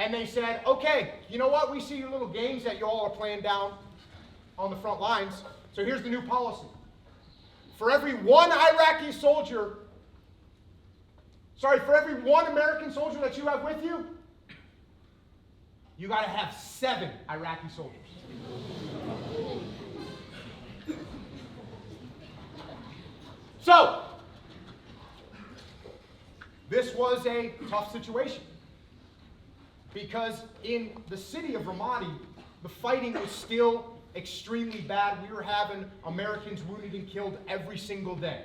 and they said, okay, you know what? We see your little games that you all are playing down on the front lines. So here's the new policy. For every one American soldier that you have with you, you got to have 7 Iraqi soldiers. So, this was a tough situation because in the city of Ramadi, the fighting was still extremely bad. We were having Americans wounded and killed every single day.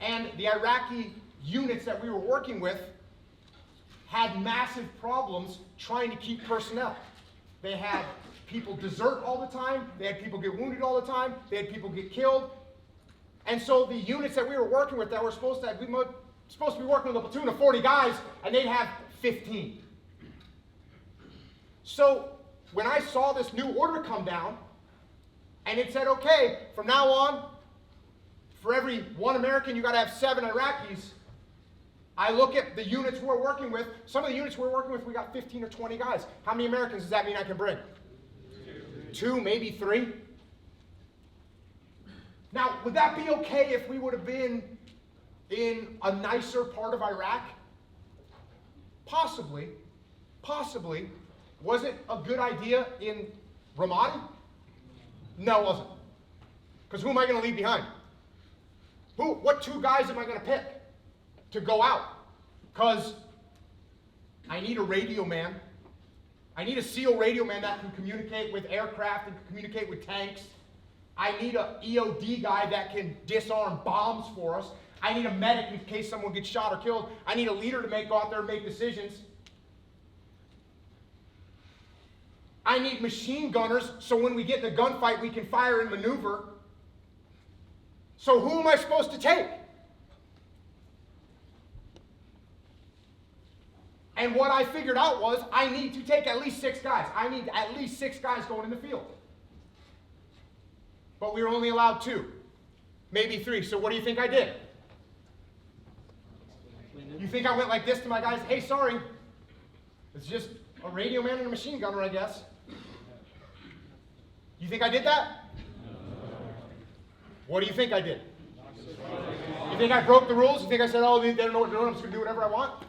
And the Iraqi units that we were working with had massive problems trying to keep personnel. They had people desert all the time. They had people get wounded all the time. They had people get killed. And so the units that we were working with that were supposed to be working with a platoon of 40 guys, and they'd have 15. So when I saw this new order come down, and it said, okay, from now on, for every 1 American, you got to have 7 Iraqis. I look at the units we're working with. Some of the units we're working with, we got 15 or 20 guys. How many Americans does that mean I can bring? 2, maybe 3. Now, would that be okay if we would have been in a nicer part of Iraq? Possibly. Possibly. Was it a good idea in Ramadi? No, it wasn't. Because who am I going to leave behind? What 2 guys am I going to pick to go out? Because I need a radio man. I need a SEAL radio man that can communicate with aircraft and communicate with tanks. I need an EOD guy that can disarm bombs for us. I need a medic in case someone gets shot or killed. I need a leader to go out there and make decisions. I need machine gunners so when we get in a gunfight we can fire and maneuver. So who am I supposed to take? And what I figured out was I need to take at least 6 guys. I need at least 6 guys going in the field. But we were only allowed 2, maybe 3. So what do you think I did? You think I went like this to my guys? Hey, sorry. It's just a radio man and a machine gunner, I guess. You think I did that? What do you think I did? You think I broke the rules? You think I said, oh, they don't know what they're doing, I'm just going to do whatever I want?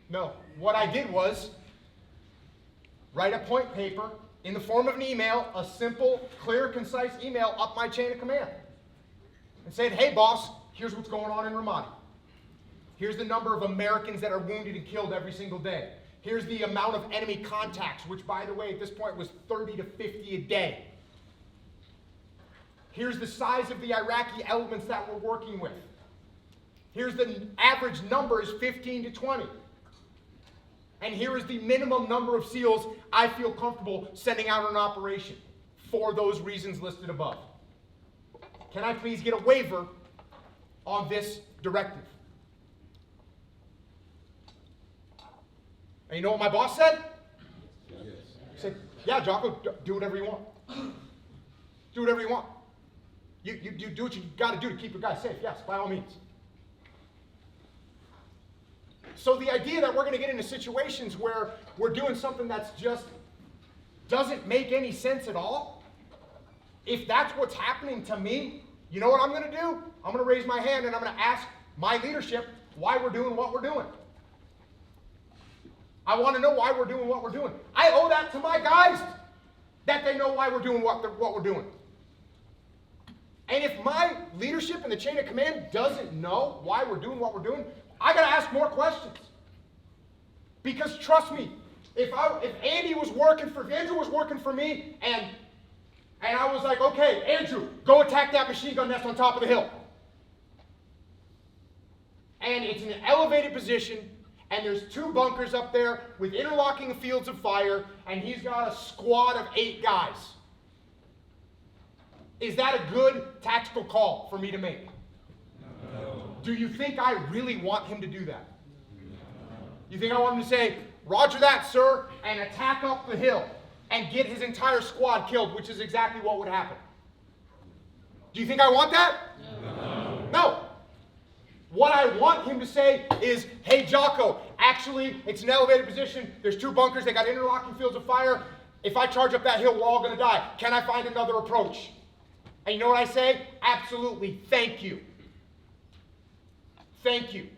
No. What I did was write a point paper in the form of an email, a simple, clear, concise email up my chain of command. And said, hey boss, here's what's going on in Ramadi. Here's the number of Americans that are wounded and killed every single day. Here's the amount of enemy contacts, which by the way at this point was 30 to 50 a day. Here's the size of the Iraqi elements that we're working with. Here's the average number is 15 to 20. And here is the minimum number of SEALs I feel comfortable sending out on an operation for those reasons listed above. Can I please get a waiver on this directive? And you know what my boss said? He said, yeah, Jocko, do whatever you want. Do whatever you want. You do what you got to do to keep your guys safe. Yes, by all means. So the idea that we're going to get into situations where we're doing something that's just doesn't make any sense at all, if that's what's happening to me, you know what I'm going to do? I'm going to raise my hand and I'm going to ask my leadership why we're doing what we're doing. I want to know why we're doing what we're doing. I owe that to my guys, that they know why we're doing what we're doing. And if my leadership in the chain of command doesn't know why we're doing what we're doing, I got to ask more questions. Because trust me, if Andrew was working for me, and I was like, okay, Andrew, go attack that machine gun nest on top of the hill. And it's in an elevated position, and there's 2 bunkers up there with interlocking fields of fire, and he's got a squad of 8 guys. Is that a good tactical call for me to make? No. Do you think I really want him to do that? No. You think I want him to say, roger that, sir, and attack up the hill and get his entire squad killed, which is exactly what would happen? Do you think I want that? No. No. What I want him to say is, hey, Jocko, actually, it's an elevated position. There's 2 bunkers. They got interlocking fields of fire. If I charge up that hill, we're all going to die. Can I find another approach? And you know what I say? Absolutely. Thank you. Thank you.